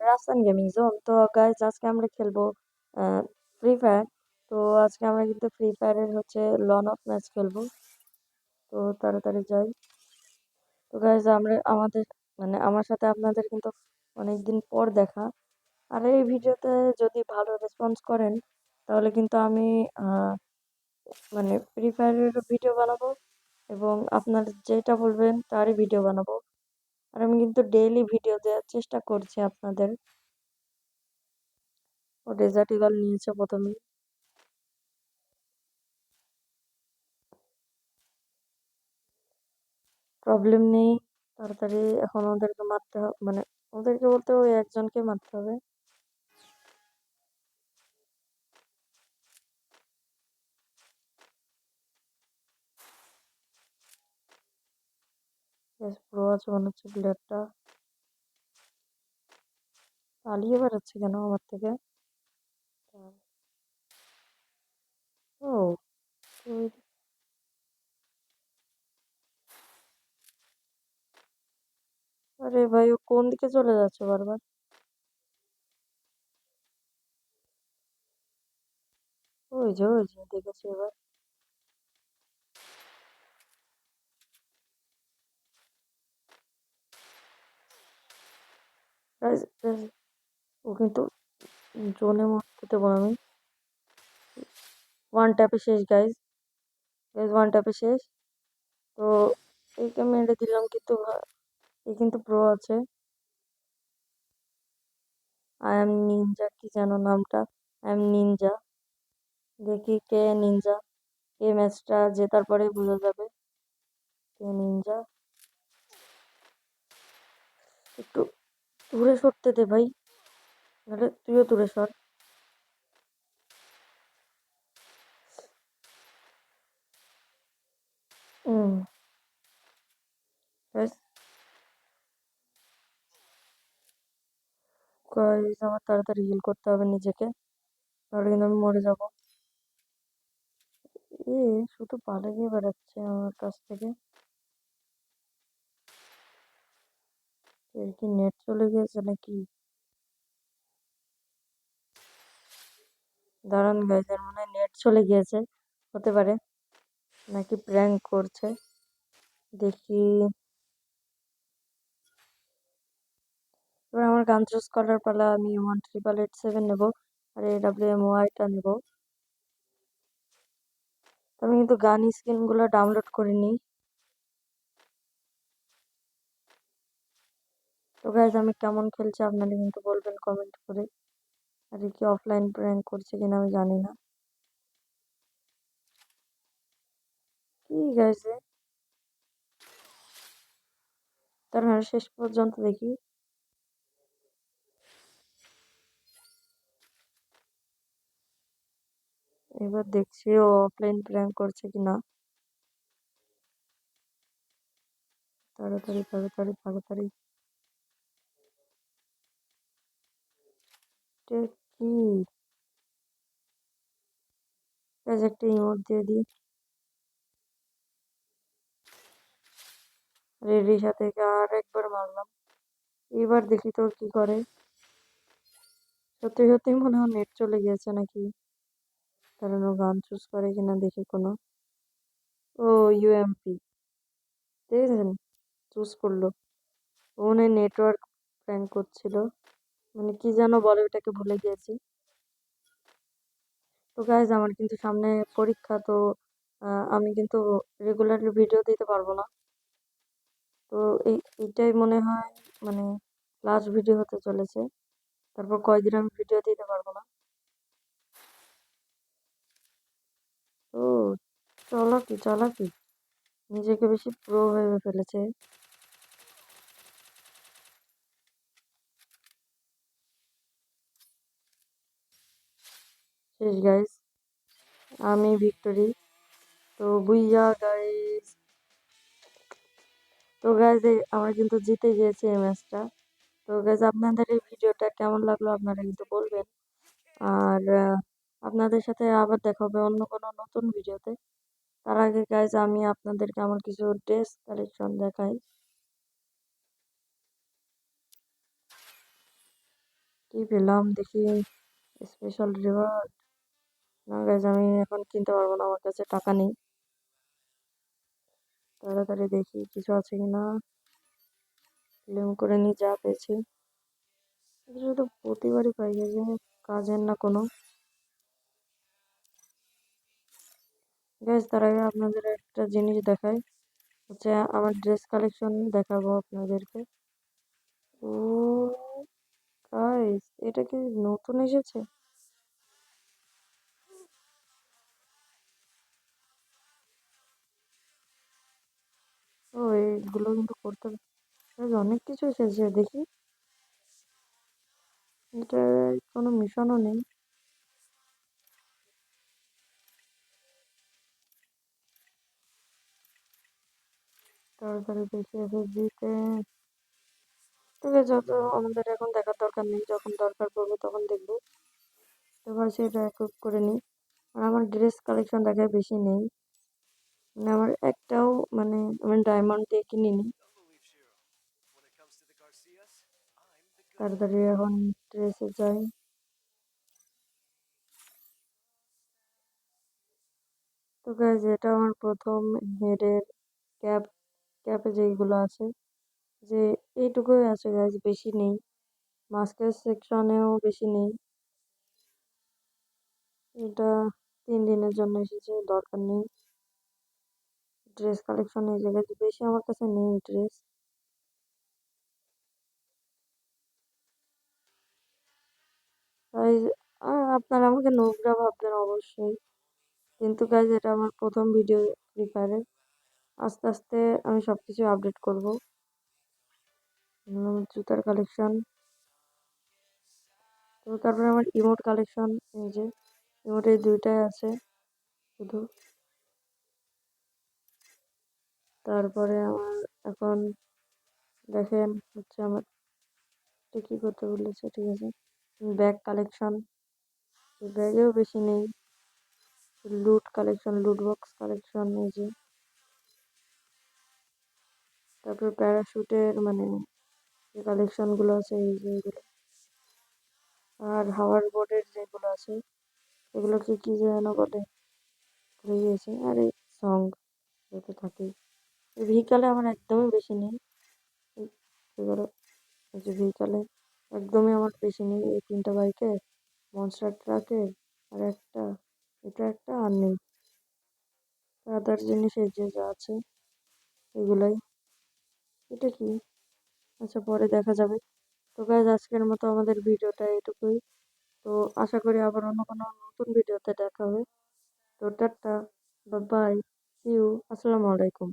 রাসান gaming zone. তো guys আজকে আমরা খেলবো ফ্রি ফায়ার। তো আজকে আমরা কিন্তু ফ্রি ফায়ারের হচ্ছে লন অফ ম্যাচ খেলবো। তো তাড়াতাড়ি যাই। তো গাইজ আমাদের আমার সাথে আপনাদের কিন্তু অনেকদিন পর দেখা। আর এই ভিডিওতে যদি ভালো রেসপন্স করেন তাহলে কিন্তু আমি ফ্রি ফায়ারের ভিডিও বানাবো এবং আপনার যেটা বলবেন তারই ভিডিও বানাবো। আর আমি কিন্তু ডেইলি ভিডিও দেওয়ার চেষ্টা করছি আপনাদের। ও ডেজার্ট ইগল নিয়েছে প্রথমেই। প্রবলেম নেই, তাড়াতাড়ি এখন ওদেরকে মারতে হবে, ওদেরকে বলতে ওই একজনকে মারতে হবে। বেশ প্রো আছে মনে হচ্ছে প্লেয়ারটা। পালিয়ে বেড়াচ্ছে কেন আমার থেকে? ও ওই- আরে ভাই, ও কোন দিকে চলে যাচ্ছে বারবার? ওই যে দেখেছি এবার। Guys, guys, ও কিন্তু জোনে মারতে দেবো না আমি। ওয়ান ট্যাপে শেষ গাইজ। গাইজ ওয়ান ট্যাপে শেষ। তো একে মেরে দিলাম, কিন্তু এ কিন্তু প্রো আছে। আই এম নিনজা, কি যেন নামটা। I am Ninja. দেখি কে নিনজা। এই ম্যাচটা জেতার পরে বোঝা যাবে কে নিনজা। একটু দূরে সরতে দে ভাই, নাহলে তুইও দূরে সর। হুম। গাইস, গাইস আমার তাড়াতাড়ি হিল করতে হবে নিজেকে, তাহলে কিন্তু আমি মরে যাবো। এ শুধু পালিয়ে বেড়াচ্ছে আমার কাছ থেকে। এর কি নেট চলে গিয়েছে নাকি? দাঁড়ান গাইস, এর মনে হয় নেট চলে গিয়েছে। হতে পারে, নাকি প্র্যাঙ্ক করছে। দেখি। এবার আমার গান চুজ করার পালা। আমি 18887 নেবো, আর AWM-Y-টা নেবো। আমি কিন্তু গান স্কিন গুলো ডাউনলোড করে নিই। তো গাইজ আমি কেমন খেলছি আপনারা কিন্তু বলবেন কমেন্ট করে। আর এ কি অফলাইন প্র্যাঙ্ক করছে কিনা আমি জানি না। কি গাইজ, তার মানে শেষ পর্যন্ত দেখি। এবার দেখছি ও অফলাইন প্র্যাঙ্ক করছে কিনা। তাড়াতাড়ি তাড়াতাড়ি তাড়াতাড়ি। এটা কি গাইজ, একটা ইমোট দিয়ে দিই। রেডির সাথে আর একবার মারলাম। এবার দেখি তো কি করে। সত্যি সত্যি মনে হয় নেট চলে গিয়েছে নাকি, কারণ ও গান চুজ করে কিনা দেখি কোনো। ও ইউএমপি, দেখেছেন চুজ করলো। ও মনে হয় নেটওয়ার্ক প্র্যাঙ্ক করছিল, কি যেন বলে ওটাকে ভুলে গিয়েছি। তো গাইজ আমার কিন্তু সামনে পরীক্ষা। তো আমি কিন্তু রেগুলারলি ভিডিও দিতে পারবো না। তো এইটাই মনে হয় মানে লাস্ট ভিডিও হতে চলেছে। তারপর কয়দিন আমি ভিডিও দিতে পারবো না। তো চালাকি চালাকি, নিজেকে বেশি প্রো ভেবে ফেলেছে। শেষ গাইজ, আমি ভিক্টরি। তো বুইয়া গাইজ। তো গাইজ আমরা কিন্তু জিতে গিয়েছি এই ম্যাচটা। তো গাইজ আপনাদের এই ভিডিওটা কেমন লাগলো আপনারা কিন্তু বলবেন। আর আপনাদের সাথে আবার দেখা হবে অন্য কোনো নতুন ভিডিওতে। তার আগে গাইজ আমি আপনাদেরকে আমার কিছু ড্রেস কালেকশন দেখাই। কি পেলাম দেখি, স্পেশাল রিওয়ার্ড। না গাইজ, আমি এখন কিনতে পারবো না, আমার কাছে টাকা নেই। তাড়াতাড়ি দেখি কিছু আছে কিনা, ক্লেম করে নি যা পেয়েছি। এগুলো তো প্রতিবারই পাই, যে কাজের না কোনো। গাইজ, তার আগে আপনাদের একটা জিনিস দেখাই, হচ্ছে আমার ড্রেস কালেকশন দেখাবো আপনাদেরকে। ও গাইজ, এটা কি নতুন এসেছে? ও, এইগুলো কিন্তু করতে হবে। গাইজ, অনেক কিছু এসেছে দেখি। এটা কোনো মিশনও নেই। তাড়াতাড়ি দেখি এসএসজিতে। তবে যত আমাদের এখন দেখার দরকার নেই, যখন দরকার পড়বে তখন দেখবো। এবার সেটা একুইপ করে নিই। আর আমার ড্রেস কালেকশন দেখায় বেশি নেই, মানে আমার একটাও, মানে আমি ডায়মন্ড দিয়ে কিনিনি। তাড়াতাড়ি এখন ড্রেসে যাই। তো গাইজ, এটা আমার প্রথম হেডের ক্যাপ। ক্যাপে যেইগুলো আছে, যে এইটুকুই আছে গাইজ, বেশি নেই। মাস্কের সেকশনেও বেশি নেই। এটা 3 দিনের জন্য এসেছে, দরকার নেই। ড্রেস কালেকশন এই জায়গায় বেশি আমার কাছে নেই ড্রেস। তাই আপনারা আমাকে নোংরা ভাববেন অবশ্যই, কিন্তু গাইজ এটা আমার প্রথম ভিডিও ফ্রি ফায়ারের। আস্তে আস্তে আমি সবকিছু আপডেট করব। জুতার কালেকশন, তো তারপরে আমার ইমোট কালেকশন, এই যে ইমোট এই দুইটাই আছে শুধু। তারপরে আমার এখন দেখেন হচ্ছে আমার কি করতে বলেছে, ঠিক আছে। ব্যাগ কালেকশন, ব্যাগেও বেশি নেই। লুট কালেকশন, লুট বক্স কালেকশন, এই যে। তারপরে প্যারাশুটের মানে যে কালেকশনগুলো আছে, এই যে এগুলো। আর হাওয়ার বোর্ডের যেগুলো আছে, এগুলোকে কি যেন বলে, ভুলে গিয়েছি। আর এই সং যত থাকে। ভেহিকালে আমার একদমই বেশি নেই। এগুলো এই যে ভেহিকালে একদমই আমার বেশি নেই, এই 3টা বাইকে, মনস্টার ট্রাকে, আর একটা, এটা একটা, আর নেই। আদার জিনিস এই যে যা আছে এগুলাই। এটা কি, আচ্ছা পরে দেখা যাবে। তো গাইজ, আজকের মতো আমাদের ভিডিওটা এটুকুই। তো আশা করি আবার অন্য কোনো নতুন ভিডিওতে দেখা হবে। তো টাটা, বাই, সি ইউ, আসসালামু আলাইকুম।